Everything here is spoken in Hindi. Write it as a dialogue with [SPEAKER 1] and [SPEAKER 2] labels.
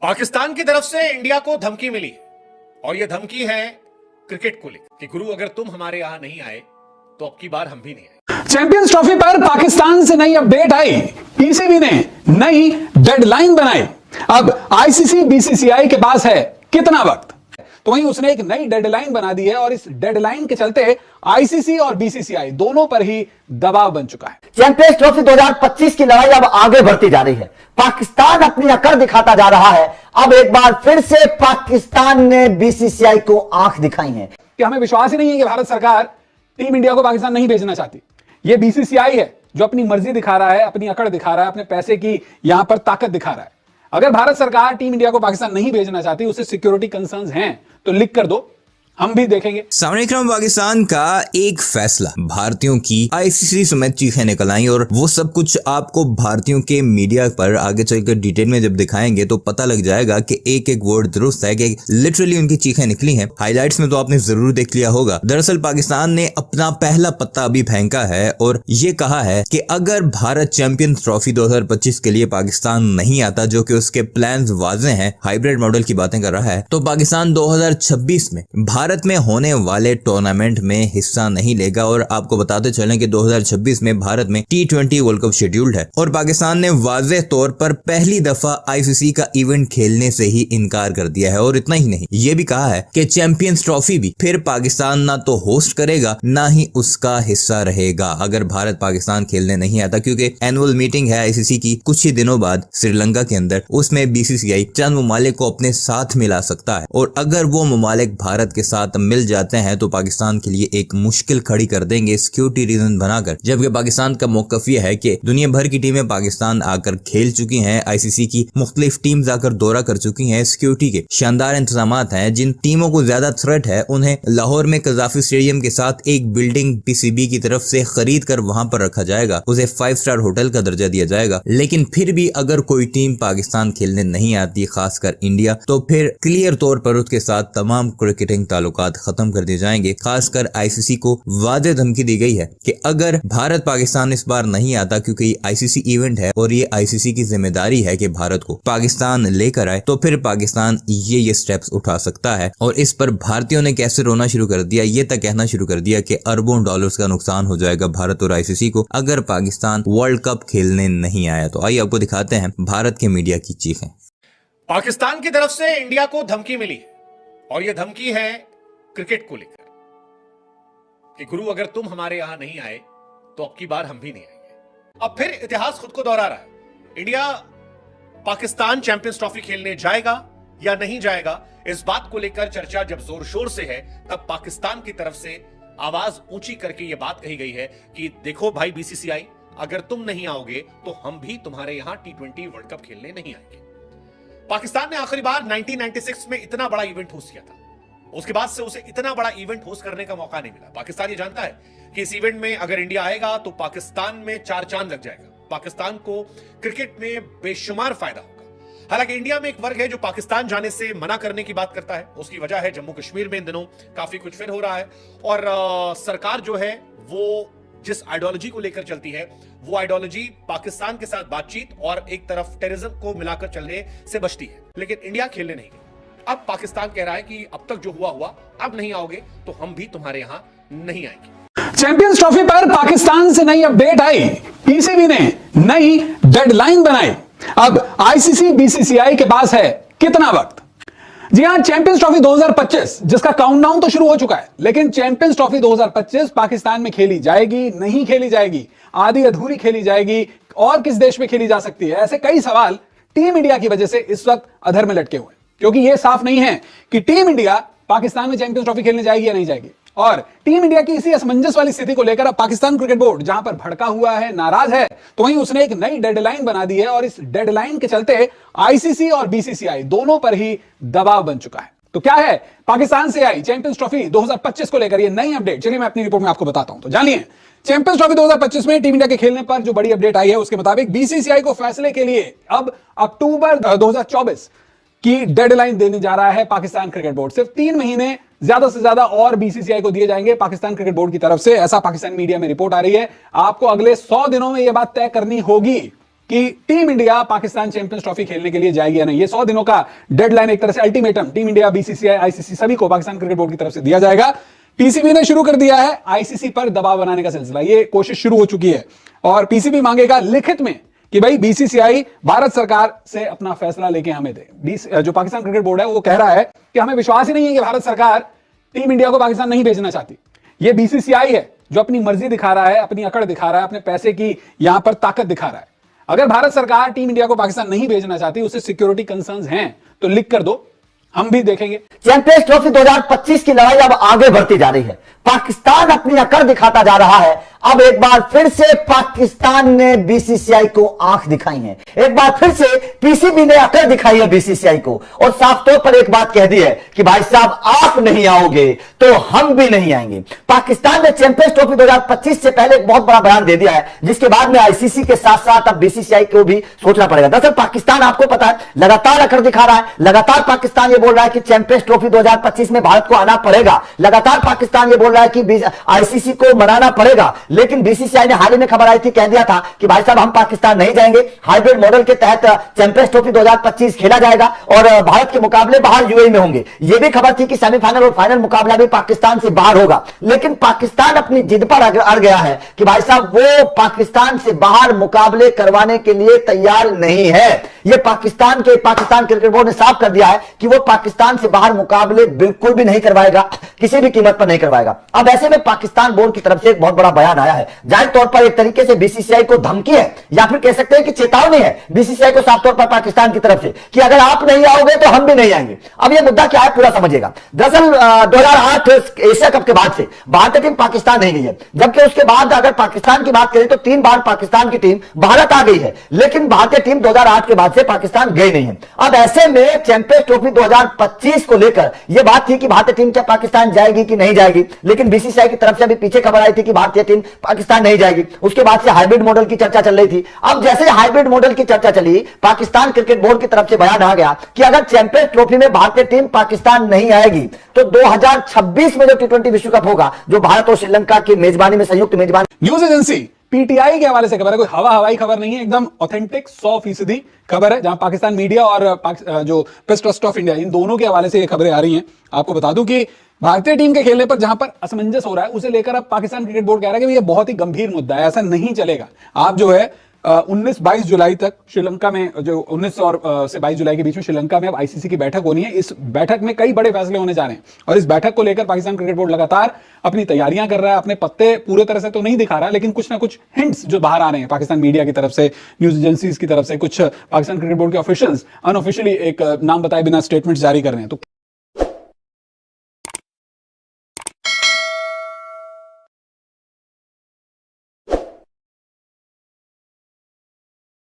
[SPEAKER 1] पाकिस्तान की तरफ से इंडिया को धमकी मिली और यह धमकी है क्रिकेट को लेकर कि गुरु अगर तुम हमारे यहां नहीं आए तो अब की बार हम भी नहीं आए।
[SPEAKER 2] चैंपियंस ट्रॉफी पर पाकिस्तान से नई अपडेट आई। पीसीबी ने नई डेडलाइन बनाई। अब आईसीसी बीसीसीआई के पास है कितना वक्त, तो वहीं उसने एक नई डेडलाइन बना दी है और इस डेडलाइन के चलते आईसीसी और बीसीसीआई दोनों पर ही दबाव बन चुका है।
[SPEAKER 3] चैंपियंस ट्रॉफी 2025 की लड़ाई अब आगे बढ़ती जा रही है। पाकिस्तान अपनी अकड़ दिखाता जा रहा है। अब एक बार फिर से पाकिस्तान ने बीसीसीआई को आंख दिखाई है
[SPEAKER 2] कि हमें विश्वास ही नहीं है कि भारत सरकार टीम इंडिया को पाकिस्तान नहीं भेजना चाहती। ये बीसीसीआई है जो अपनी मर्जी दिखा रहा है, अपनी अकड़ दिखा रहा है, अपने पैसे की यहां पर ताकत दिखा रहा है। अगर भारत सरकार टीम इंडिया को पाकिस्तान नहीं भेजना चाहती, उसे सिक्योरिटी कंसर्न्स हैं, तो लिख कर दो, हम भी देखेंगे।
[SPEAKER 4] सामने क्रम पाकिस्तान का एक फैसला भारतीयों की आईसीसी समेत चीखें निकल आई और वो सब कुछ आपको भारतीयों के मीडिया पर आगे चलकर डिटेल में जब दिखाएंगे तो पता लग जाएगा कि एक एक वर्ड दुरुस्त है कि लिटरली उनकी चीखें निकली हैं। हाइलाइट्स में तो आपने जरूर देख लिया होगा। दरअसल पाकिस्तान ने अपना पहला पत्ता अभी फेंका है और ये कहा है कि अगर भारत चैंपियंस ट्रॉफी 2025 के लिए पाकिस्तान नहीं आता, जो कि उसके प्लान वाजे हैं, हाइब्रिड मॉडल की बातें कर रहा है, तो पाकिस्तान 2026 में भारत में होने वाले टूर्नामेंट में हिस्सा नहीं लेगा। और आपको बताते चलें कि 2026 में भारत में T20 वर्ल्ड कप शेड्यूल्ड है और पाकिस्तान ने वाज़ेह तौर पर पहली दफा आईसीसी का इवेंट खेलने से ही इनकार कर दिया है। और इतना ही नहीं, ये भी कहा है कि चैंपियंस ट्रॉफी भी फिर पाकिस्तान ना तो होस्ट करेगा ना ही उसका हिस्सा रहेगा अगर भारत पाकिस्तान खेलने नहीं आता, क्योंकि एनुअल मीटिंग है आईसीसी की कुछ ही दिनों बाद श्रीलंका के अंदर। उसमें बीसीसीआई चंद ममालिक को अपने साथ मिला सकता है और अगर वो ममालिक भारत के साथ मिल जाते हैं तो पाकिस्तान के लिए एक मुश्किल खड़ी कर देंगे सिक्योरिटी रीजन बनाकर। जबकि पाकिस्तान का मौकफ यह है कि दुनिया भर की टीमें पाकिस्तान आकर खेल चुकी हैं, आईसीसी की मुख्तलिफ टीम्स आकर दौरा कर चुकी हैं, सिक्योरिटी के शानदार इंतजाम हैं। जिन टीमों को ज्यादा थ्रेट है उन्हें लाहौर में कजाफी स्टेडियम के साथ एक बिल्डिंग पीसीबी की तरफ से खरीद कर वहां पर रखा जाएगा, उसे 5 स्टार होटल का दर्जा दिया जाएगा। लेकिन फिर भी अगर कोई टीम पाकिस्तान खेलने नहीं आती, खासकर इंडिया, तो फिर क्लियर तौर पर उसके साथ तमाम क्रिकेटिंग ताल्लुकात खत्म कर दिए जाएंगे। खासकर आईसीसी को वाज़ेह धमकी दी गई है कि अगर भारत पाकिस्तान इस बार नहीं आता, क्योंकि आईसीसी इवेंट है और ये आईसीसी की जिम्मेदारी है कि भारत को पाकिस्तान लेकर आए, तो फिर पाकिस्तान ये स्टेप्स उठा सकता है। और इस पर भारतीयों ने कैसे रोना शुरू कर दिया, ये तक कहना शुरू कर दिया कि अरबों डॉलर्स का नुकसान हो जाएगा भारत और आईसीसी को अगर पाकिस्तान वर्ल्ड कप खेलने नहीं आया। तो आइए आपको दिखाते हैं भारत के मीडिया की चीखें।
[SPEAKER 1] पाकिस्तान की तरफ से इंडिया को धमकी मिली और यह धमकी है क्रिकेट को लेकर कि गुरु अगर तुम हमारे यहां नहीं आए तो अब की बार हम भी नहीं आएंगे। अब फिर इतिहास खुद को दोहरा रहा है। इंडिया पाकिस्तान चैंपियंस ट्रॉफी खेलने जाएगा या नहीं जाएगा, इस बात को लेकर चर्चा जब जोर शोर से है, तब पाकिस्तान की तरफ से आवाज ऊंची करके यह बात कही गई है कि देखो भाई बीसीसीआई, अगर तुम नहीं आओगे तो हम भी तुम्हारे यहां T20 वर्ल्ड कप खेलने नहीं आएंगे। पाकिस्तान ने आखिरी बार 1996 में इतना बड़ा इवेंट होस्ट किया था, उसके बाद से उसे इतना बड़ा इवेंट होस्ट करने का मौका नहीं मिला। पाकिस्तान ये जानता है कि इस इवेंट में अगर इंडिया आएगा तो पाकिस्तान में 4 चांद लग जाएगा, पाकिस्तान को क्रिकेट में बेशुमार फायदा होगा। हालांकि इंडिया में एक वर्ग है जो पाकिस्तान जाने से मना करने की बात करता है। उसकी वजह है जम्मू कश्मीर में इन दिनों काफी कुछ फिर हो रहा है और सरकार जो है वो जिस आइडियोलॉजी को लेकर चलती है, वो आइडियोलॉजी पाकिस्तान के साथ बातचीत और एक तरफ टेररिज्म को मिलाकर चलने से बचती है। लेकिन इंडिया खेलने नहीं गई। अब पाकिस्तान कह रहा है कि अब तक जो हुआ, अब नहीं आओगे तो हम भी तुम्हारे यहां नहीं आएंगे।
[SPEAKER 2] चैंपियंस ट्रॉफी पर पाकिस्तान से नई अपडेट आई। पीसीबी ने नई डेडलाइन बनाई। अब आईसीसी बीसीसीआई के पास है कितना वक्त। जी हां, चैंपियंस ट्रॉफी 2025 जिसका काउंटडाउन तो शुरू हो चुका है, लेकिन चैंपियंस ट्रॉफी 2025 पाकिस्तान में खेली जाएगी, नहीं खेली जाएगी, आधी अधूरी खेली जाएगी और किस देश में खेली जा सकती है, ऐसे कई सवाल टीम इंडिया की वजह से इस वक्त अधर में लटके हुए, क्योंकि यह साफ नहीं है कि टीम इंडिया पाकिस्तान में चैंपियंस ट्रॉफी खेलने जाएगी या नहीं जाएगी। और टीम इंडिया की इसी असमंजस वाली स्थिति को लेकर अब पाकिस्तान क्रिकेट बोर्ड जहां पर भड़का हुआ है, नाराज है, तो वहीं उसने एक नई डेडलाइन बना दी है और इस डेडलाइन के चलते आईसीसी और बीसीसीआई दोनों पर ही दबाव बन चुका है। तो क्या है पाकिस्तान से आई चैंपियंस ट्रॉफी 2025 को लेकर यह नई अपडेट, चलिए मैं अपनी रिपोर्ट में आपको बताता हूं। तो जानिए, चैंपियंस ट्रॉफी 2025 में टीम इंडिया के खेलने पर जो बड़ी अपडेट आई है उसके मुताबिक बीसीसीआई को फैसले के लिए अब अक्टूबर 2024 की डेडलाइन देने जा रहा है पाकिस्तान क्रिकेट बोर्ड। सिर्फ 3 महीने ज्यादा से ज्यादा और बीसीसीआई को दिए जाएंगे पाकिस्तान क्रिकेट बोर्ड की तरफ से, ऐसा पाकिस्तान मीडिया में रिपोर्ट आ रही है। आपको अगले 100 दिनों में यह बात तय करनी होगी कि team India Pakistan champions trophy खेलने के लिए जाएगी या नहीं। ये 100 दिनों का डेडलाइन, एक तरह से ultimatum team India, BCCI, ICC सभी को पाकिस्तान क्रिकेट बोर्ड की तरफ से दिया जाएगा। पीसीबी ने शुरू कर दिया है आईसीसी पर दबाव बनाने का सिलसिला, ये कोशिश शुरू हो चुकी है और पीसीबी मांगेगा लिखित में कि भाई बीसीसीआई भारत सरकार से अपना फैसला लेके हमें दे। जो पाकिस्तान क्रिकेट बोर्ड है वो कह रहा है कि हमें विश्वास ही नहीं है कि भारत सरकार टीम इंडिया को पाकिस्तान नहीं भेजना चाहती। ये बीसीसीआई है जो अपनी मर्जी दिखा रहा है, अपनी अकड़ दिखा रहा है, अपने पैसे की यहां पर ताकत दिखा रहा है। अगर भारत सरकार टीम इंडिया को पाकिस्तान नहीं भेजना चाहती, उससे सिक्योरिटी कंसर्न्स हैं, तो लिख कर दो, हम भी देखेंगे।
[SPEAKER 3] चैंपियंस ट्रॉफी 2025 की लड़ाई अब आगे बढ़ती जा रही है। पाकिस्तान अपनी अकड़ दिखाता जा रहा है। अब एक बार फिर से पाकिस्तान ने बीसीसीआई को आंख दिखाई है, एक बार फिर से पीसीबी ने अकड़ दिखाई है बीसीसीआई को और साफ तौर पर एक बात कह दी है कि भाई साहब आप नहीं आओगे तो हम भी नहीं आएंगे। पाकिस्तान ने चैंपियंस ट्रॉफी 2025 से पहले एक बहुत बड़ा बयान दे दिया है, जिसके बाद में आईसीसी के साथ साथ अब बीसीसीआई को भी सोचना पड़ेगा। दरअसल पाकिस्तान, आपको पता है, लगातार अकड़ दिखा रहा है। लगातार पाकिस्तान ये बोल रहा है कि चैंपियंस ट्रॉफी 2025 में भारत को आना पड़ेगा। लगातार पाकिस्तान ये बोल रहा है कि आईसीसी को मनाना पड़ेगा। लेकिन बीसीसीआई ने हाल ही में खबर आई थी, कह दिया था कि भाई साहब हम पाकिस्तान नहीं जाएंगे। हाइब्रिड मॉडल के तहत चैंपियंस ट्रॉफी 2025 खेला जाएगा और भारत के मुकाबले बाहर यूएई में होंगे। यह भी खबर थी कि सेमीफाइनल और फाइनल मुकाबला भी पाकिस्तान से बाहर होगा। लेकिन पाकिस्तान अपनी जिद पर अड़ गया है कि भाई साहब वो पाकिस्तान से बाहर मुकाबले करवाने के लिए तैयार नहीं है। यह पाकिस्तान क्रिकेट बोर्ड ने साफ कर दिया है कि वो पाकिस्तान से बाहर मुकाबले बिल्कुल भी नहीं करवाएगा, किसी भी कीमत पर नहीं करवाएगा। अब ऐसे में पाकिस्तान बोर्ड की तरफ से एक बहुत बड़ा बयान आया है। जाहिर तौर पर एक तरीके से बीसीसीआई को धमकी है या फिर कह सकते हैं कि चेतावनी है बीसीसीआई को साफ तौर पर पाकिस्तान की तरफ से कि अगर आप नहीं आओगे तो हम भी नहीं आएंगे। अब यह मुद्दा क्या है पूरा समझिएगा। दरअसल 2008 एशिया कप के बाद से भारतीय टीम पाकिस्तान नहीं गई है, जबकि उसके बाद अगर पाकिस्तान की बात करें तो 3 बार पाकिस्तान की टीम भारत आ गई है, लेकिन भारतीय टीम 2008 के बाद से पाकिस्तान गई नहीं है। अब ऐसे में चैंपियंस ट्रॉफी 2025 को लेकर यह बात थी कि भारतीय टीम क्या पाकिस्तान जाएगी कि नहीं जाएगी, लेकिन बीसीसीआई की तरफ से अभी पीछे खबर आई थी कि भारतीय टीम पाकिस्तान नहीं जाएगी। उसके बाद से हाइब्रिड मॉडल की चर्चा चल रही थी। अब जैसे हाइब्रिड मॉडल की चर्चा चली, पाकिस्तान क्रिकेट बोर्ड की तरफ से बयान आ गया कि अगर चैंपियंस ट्रॉफी में भारतीय टीम पाकिस्तान नहीं आएगी तो 2026 में जो टी20 विश्व कप होगा, जो भारत और श्रीलंका की मेजबानी में संयुक्त मेजबानी।
[SPEAKER 2] न्यूज एजेंसी पीटीआई के हवाले से खबर है, कोई हवाई खबर नहीं है, एकदम ऑथेंटिक 100% खबर है, जहां पाकिस्तान मीडिया और जो प्रेस ट्रस्ट ऑफ इंडिया, इन दोनों के हवाले से ये खबरें आ रही हैं। आपको बता दूं कि भारतीय टीम के खेलने पर जहां पर असमंजस हो रहा है, उसे लेकर अब पाकिस्तान क्रिकेट बोर्ड कह रहा है कि ये बहुत ही गंभीर मुद्दा है, ऐसा नहीं चलेगा। आप जो है 19-22 जुलाई तक श्रीलंका में, जो 19 और से 22 जुलाई के बीच में श्रीलंका में अब आईसीसी की बैठक होनी है। इस बैठक में कई बड़े फैसले होने जा रहे हैं और इस बैठक को लेकर पाकिस्तान क्रिकेट बोर्ड लगातार अपनी तैयारियां कर रहा है। अपने पत्ते पूरे तरह से तो नहीं दिखा रहा है, लेकिन कुछ ना कुछ हिंट्स जो बाहर आ रहे हैं पाकिस्तान मीडिया की तरफ से, न्यूज एजेंसीज की तरफ से, कुछ पाकिस्तान क्रिकेट बोर्ड के ऑफिशियल्स अनऑफिशियली एक नाम बताए बिना स्टेटमेंट जारी कर रहे हैं। तो